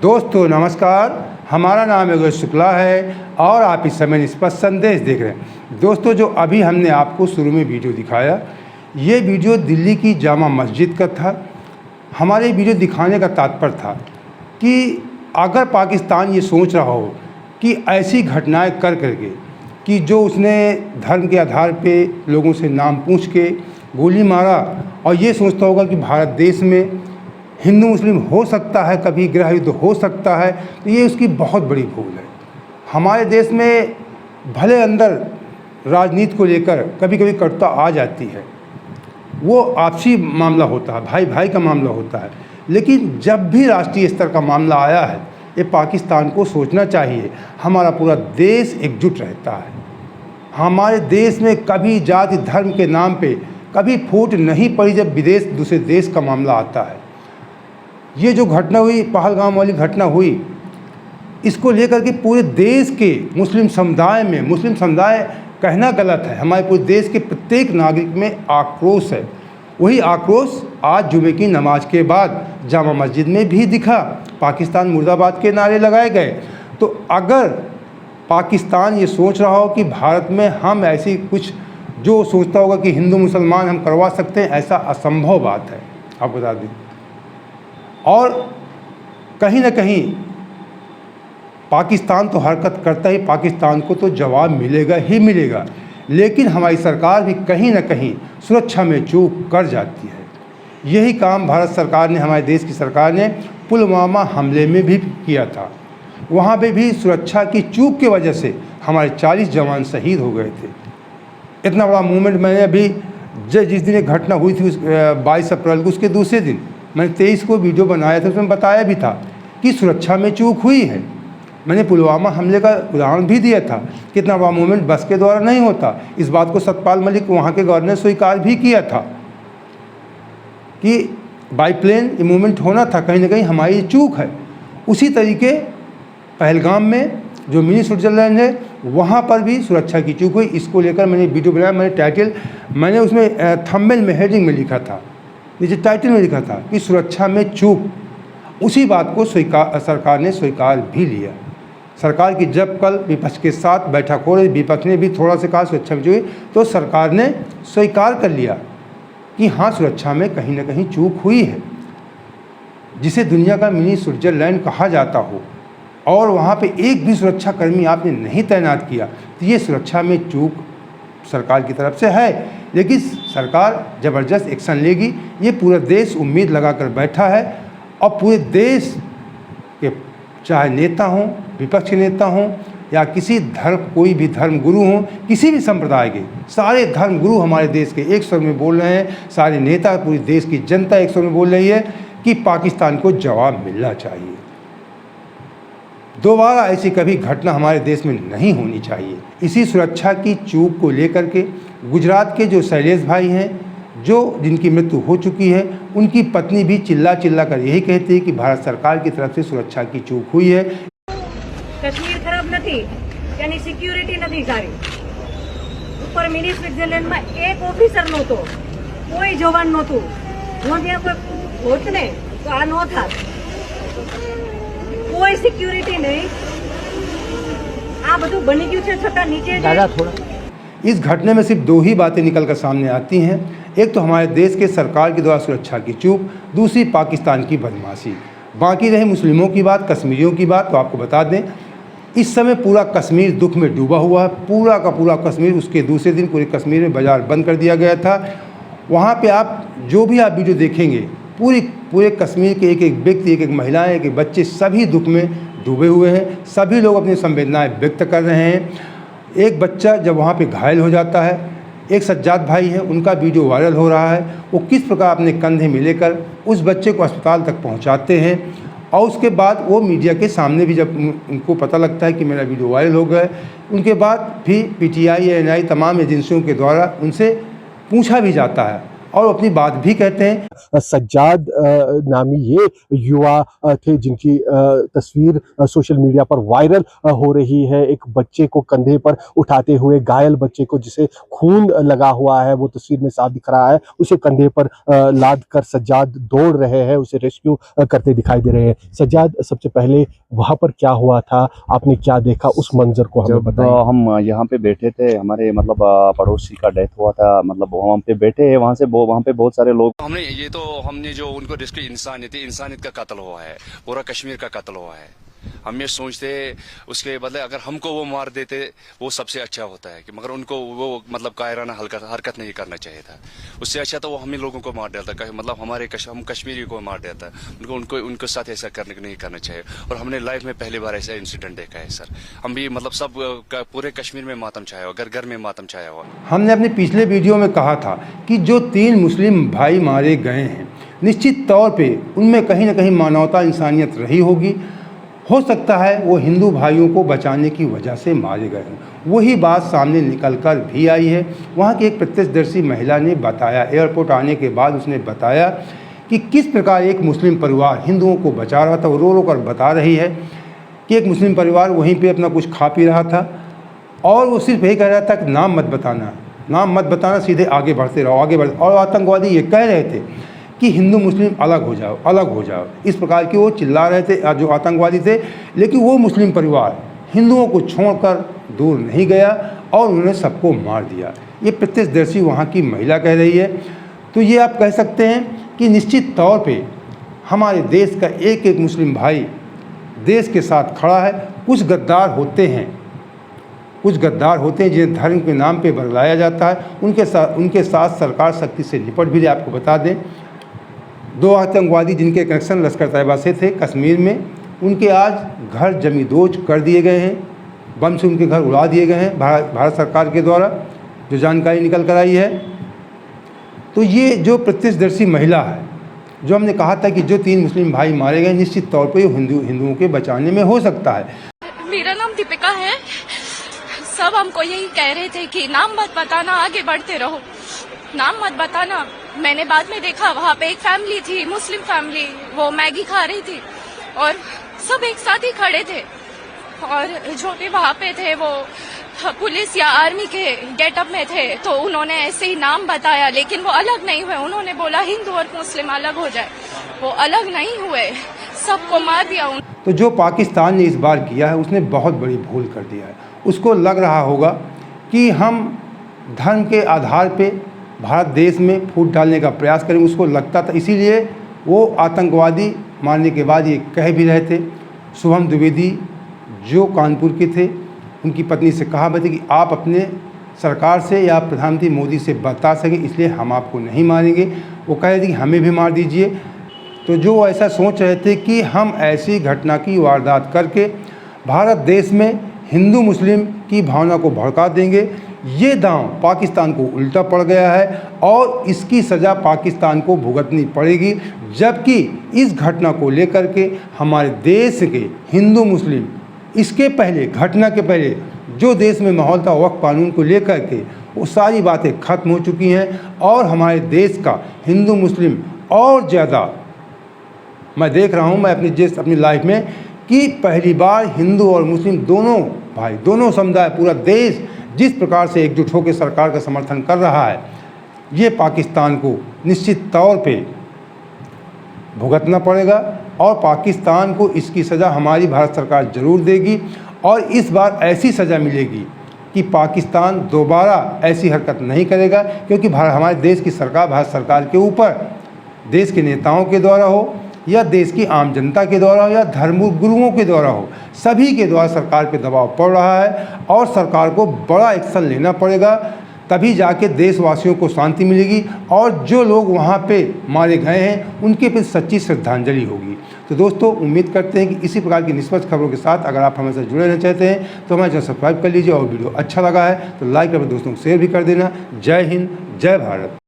दोस्तों नमस्कार, हमारा नाम योगेश शुक्ला है और आप इस समय निष्पक्ष संदेश देख रहे हैं। दोस्तों, जो अभी हमने आपको शुरू में वीडियो दिखाया, ये वीडियो दिल्ली की जामा मस्जिद का था। हमारे वीडियो दिखाने का तात्पर्य था कि अगर पाकिस्तान ये सोच रहा हो कि ऐसी घटनाएं कर करके कि जो उसने धर्म के आधार पे लोगों से नाम पूछ के गोली मारा और ये सोचता होगा कि भारत देश में हिंदू मुस्लिम हो सकता है, कभी गृह युद्ध हो सकता है, तो ये उसकी बहुत बड़ी भूल है। हमारे देश में भले अंदर राजनीति को लेकर कभी कभी कटुता आ जाती है, वो आपसी मामला होता है, भाई भाई का मामला होता है, लेकिन जब भी राष्ट्रीय स्तर का मामला आया है, ये पाकिस्तान को सोचना चाहिए हमारा पूरा देश एकजुट रहता है। हमारे देश में कभी जाति धर्म के नाम पे कभी फूट नहीं पड़ी जब विदेश दूसरे देश का मामला आता है। ये जो घटना हुई, पहलगाम वाली घटना हुई, इसको लेकर के पूरे देश के मुस्लिम समुदाय में, मुस्लिम समुदाय कहना गलत है, हमारे पूरे देश के प्रत्येक नागरिक में आक्रोश है। वही आक्रोश आज जुमे की नमाज के बाद जामा मस्जिद में भी दिखा। पाकिस्तान मुर्दाबाद के नारे लगाए गए। तो अगर पाकिस्तान ये सोच रहा हो कि भारत में हम ऐसी कुछ जो सोचता होगा कि हिंदू मुसलमान हम करवा सकते हैं, ऐसा असंभव बात है, आप बता दें। और कहीं ना कहीं पाकिस्तान तो हरकत करता ही, पाकिस्तान को तो जवाब मिलेगा ही मिलेगा, लेकिन हमारी सरकार भी कहीं ना कहीं सुरक्षा में चूक कर जाती है। यही काम भारत सरकार ने, हमारे देश की सरकार ने पुलवामा हमले में भी किया था। वहाँ पे भी सुरक्षा की चूक की वजह से हमारे 40 जवान शहीद हो गए थे। इतना बड़ा मूवमेंट मैंने अभी जिस दिन एक घटना हुई थी 22 अप्रैल को, उसके दूसरे दिन मैंने 23 को वीडियो बनाया था, उसमें बताया भी था कि सुरक्षा में चूक हुई है। मैंने पुलवामा हमले का उदाहरण भी दिया था। कितना बड़ा मूवमेंट बस के द्वारा नहीं होता। इस बात को सतपाल मलिक वहाँ के गवर्नर ने स्वीकार भी किया था कि बाई प्लेन ये मूवमेंट होना था, कहीं ना कहीं हमारी चूक है। उसी तरीके पहलगाम में जो मिनी स्विट्जरलैंड है, वहाँ पर भी सुरक्षा की चूक हुई। इसको लेकर मैंने वीडियो बनाया। मैंने टाइटल, मैंने उसमें थंबनेल में, हेडिंग में लिखा था, नीचे टाइटल में लिखा था कि सुरक्षा में चूक। उसी बात को सरकार ने स्वीकार भी लिया। सरकार की जब कल विपक्ष के साथ बैठक हो रही, विपक्ष ने भी थोड़ा सा कहा सुरक्षा में चूक, तो सरकार ने स्वीकार कर लिया कि हाँ, सुरक्षा में कहीं ना कहीं चूक हुई है। जिसे दुनिया का मिनी स्विट्जरलैंड कहा जाता हो और वहाँ पे एक भी सुरक्षा कर्मी आपने नहीं तैनात किया, तो ये सुरक्षा में चूक सरकार की तरफ से है। लेकिन सरकार ज़बरदस्त एक्शन लेगी, ये पूरा देश उम्मीद लगाकर बैठा है। और पूरे देश के चाहे नेता हों, विपक्ष के नेता हों या किसी धर्म, कोई भी धर्म गुरु हों, किसी भी संप्रदाय के, सारे धर्म गुरु हमारे देश के एक स्वर में बोल रहे हैं। सारे नेता, पूरी देश की जनता एक स्वर में बोल रही है कि पाकिस्तान को जवाब मिलना चाहिए। दोबारा ऐसी कभी घटना हमारे देश में नहीं होनी चाहिए। इसी सुरक्षा की चूक को लेकर के गुजरात के जो शैलेश भाई हैं, जो जिनकी मृत्यु हो चुकी है, उनकी पत्नी भी चिल्ला चिल्ला कर यही कहती है कि भारत सरकार की तरफ से सुरक्षा की चूक हुई है। कश्मीर खराब नहीं, यानी सिक्योरिटी नहीं सारी। ऊपर मिनी स्विट्जरलैंड में एक ऑफिसर नहोतो, कोई जवान नहोतुं। जो ત્યાં કોઈ હોત ને તો આ નો થાત। कोई सिक्योरिटी नहीं। आ બધું બની ગયું છે, છતાં નીચે दादा थोड़ा। इस घटने में सिर्फ दो ही बातें निकल कर सामने आती हैं। एक तो हमारे देश के सरकार के द्वारा सुरक्षा की चूक, दूसरी पाकिस्तान की बदमाशी। बाकी रही मुस्लिमों की बात, कश्मीरियों की बात, तो आपको बता दें इस समय पूरा कश्मीर दुख में डूबा हुआ है। पूरा का पूरा कश्मीर, उसके दूसरे दिन पूरे कश्मीर में बाज़ार बंद कर दिया गया था। वहाँ पे आप जो भी आप वीडियो देखेंगे, पूरे कश्मीर के एक एक व्यक्ति, एक एक महिलाएं, एक एक बच्चे, सभी दुख में डूबे हुए हैं। सभी लोग अपनी संवेदनाएं व्यक्त कर रहे हैं। एक बच्चा जब वहाँ पे घायल हो जाता है, एक सज्जाद भाई हैं, उनका वीडियो वायरल हो रहा है। वो किस प्रकार अपने कंधे में लेकर उस बच्चे को अस्पताल तक पहुँचाते हैं और उसके बाद वो मीडिया के सामने भी जब उनको पता लगता है कि मेरा वीडियो वायरल हो गया, उनके बाद भी PTI, NI तमाम एजेंसियों के द्वारा उनसे पूछा भी जाता है और अपनी बात भी कहते हैं। सज्जाद नामी ये युवा थे जिनकी तस्वीर सोशल मीडिया पर वायरल हो रही है। एक बच्चे को कंधे पर उठाते हुए, घायल बच्चे को जिसे खून लगा हुआ है वो तस्वीर में साफ दिख रहा है, उसे कंधे पर लाद कर सज्जाद दौड़ रहे हैं, उसे रेस्क्यू करते दिखाई दे रहे हैं। सज्जाद, सबसे पहले वहां पर क्या हुआ था, आपने क्या देखा, उस मंजर को हमें जब बताइए। हम यहाँ पे बैठे थे, हमारे मतलब पड़ोसी का डेथ हुआ था, मतलब वहाँ पे बैठे हैं, वहाँ पे बहुत सारे लोग। हमने जो उनको रिस्क इंसानियत का कत्ल हुआ है, पूरा कश्मीर का कत्ल हुआ है। हम ये सोचते उसके बदले अगर हमको वो मार देते वो सबसे अच्छा होता है, कि मगर उनको वो मतलब कायराना हरकत नहीं करना चाहिए था। उससे अच्छा तो वो हम ही लोगों को मार देता, मतलब हम कश्मीरी को मार देता। उनको साथ ऐसा नहीं करना चाहिए। और हमने लाइफ में पहली बार ऐसा इंसिडेंट देखा है सर। हम भी मतलब सब पूरे कश्मीर में मातम छाया हुआ, घर में मातम छाया हुआ। हमने अपने पिछले वीडियो में कहा था कि जो 3 मुस्लिम भाई मारे गए हैं, निश्चित तौर पे उनमें कहीं ना कहीं मानवता, इंसानियत रही होगी। हो सकता है वो हिंदू भाइयों को बचाने की वजह से मारे गए हों। वही बात सामने निकल कर भी आई है। वहाँ की एक प्रत्यक्षदर्शी महिला ने बताया, एयरपोर्ट आने के बाद उसने बताया कि किस प्रकार एक मुस्लिम परिवार हिंदुओं को बचा रहा था। वो रो रो कर बता रही है कि एक मुस्लिम परिवार वहीं पे अपना कुछ खा पी रहा था और वो सिर्फ यही कह रहा था कि नाम मत बताना, सीधे आगे बढ़ते रहो, आगे बढ़ते। और आतंकवादी ये कह रहे थे कि हिंदू मुस्लिम अलग हो जाओ। इस प्रकार की वो चिल्ला रहे थे जो आतंकवादी थे। लेकिन वो मुस्लिम परिवार हिंदुओं को छोड़कर दूर नहीं गया और उन्होंने सबको मार दिया। ये प्रत्यक्षदर्शी वहाँ की महिला कह रही है। तो ये आप कह सकते हैं कि निश्चित तौर पे हमारे देश का एक एक मुस्लिम भाई देश के साथ खड़ा है। कुछ गद्दार होते हैं जिन्हें धर्म के नाम पे बरगलाया जाता है। उनके साथ सरकार सख्ती से निपट भी रही। आपको बता दें, 2 आतंकवादी जिनके कनेक्शन लश्कर तैयबा से थे कश्मीर में, उनके आज घर जमींदोज कर दिए गए हैं, बम से उनके घर उड़ा दिए गए हैं भारत सरकार के द्वारा, जो जानकारी निकल कर आई है। तो ये जो प्रत्यक्षदर्शी महिला है, जो हमने कहा था कि जो 3 मुस्लिम भाई मारे गए, निश्चित तौर पर हिंदुओं के बचाने में हो सकता है। मेरा नाम दीपिका है। सब हमको यही कह रहे थे कि नाम मत बताना, आगे बढ़ते रहो, नाम मत बताना। मैंने बाद में देखा वहाँ पे एक फैमिली थी, मुस्लिम फैमिली, वो मैगी खा रही थी और सब एक साथ ही खड़े थे। और जो भी वहाँ पे थे वो पुलिस या आर्मी के गेटअप में थे, तो उन्होंने ऐसे ही नाम बताया, लेकिन वो अलग नहीं हुए। उन्होंने बोला हिंदू और मुस्लिम अलग हो जाए, वो अलग नहीं हुए, सबको मार दिया। तो जो पाकिस्तान ने इस बार किया है उसने बहुत बड़ी भूल कर दिया है। उसको लग रहा होगा कि हम धर्म के आधार पे भारत देश में फूट डालने का प्रयास करें, उसको लगता था। इसीलिए वो आतंकवादी मारने के बाद ये कह भी रहे थे। शुभम द्विवेदी जो कानपुर के थे, उनकी पत्नी से कहा भी कि आप अपने सरकार से या प्रधानमंत्री मोदी से बता सकें, इसलिए हम आपको नहीं मारेंगे। वो कह रहे थे कि हमें भी मार दीजिए। तो जो ऐसा सोच रहे थे कि हम ऐसी घटना की वारदात करके भारत देश में हिंदू मुस्लिम की भावना को भड़का देंगे, ये दांव पाकिस्तान को उल्टा पड़ गया है और इसकी सज़ा पाकिस्तान को भुगतनी पड़ेगी। जबकि इस घटना को लेकर के हमारे देश के हिंदू मुस्लिम, इसके पहले घटना के पहले जो देश में माहौल था वक्फ कानून को लेकर के, वो सारी बातें ख़त्म हो चुकी हैं और हमारे देश का हिंदू मुस्लिम और ज़्यादा, मैं देख रहा हूँ मैं अपनी लाइफ में कि पहली बार हिंदू और मुस्लिम दोनों भाई, दोनों समुदाय, पूरा देश जिस प्रकार से एकजुट होकर सरकार का समर्थन कर रहा है, ये पाकिस्तान को निश्चित तौर पे भुगतना पड़ेगा और पाकिस्तान को इसकी सज़ा हमारी भारत सरकार ज़रूर देगी। और इस बार ऐसी सज़ा मिलेगी कि पाकिस्तान दोबारा ऐसी हरकत नहीं करेगा, क्योंकि हमारे देश की सरकार, भारत सरकार के ऊपर देश के नेताओं के द्वारा हो या देश की आम जनता के द्वारा हो या धर्म गुरुओं के द्वारा हो, सभी के द्वारा सरकार पे दबाव पड़ रहा है और सरकार को बड़ा एक्शन लेना पड़ेगा। तभी जाके देशवासियों को शांति मिलेगी और जो लोग वहाँ पे मारे गए हैं उनके प्रति सच्ची श्रद्धांजलि होगी। तो दोस्तों, उम्मीद करते हैं कि इसी प्रकार की निष्पक्ष खबरों के साथ अगर आप हमारे साथ जुड़े रहना चाहते हैं तो हमारे चैनल सब्सक्राइब कर लीजिए और वीडियो अच्छा लगा है तो लाइक अपने दोस्तों को शेयर भी कर देना। जय हिंद, जय भारत।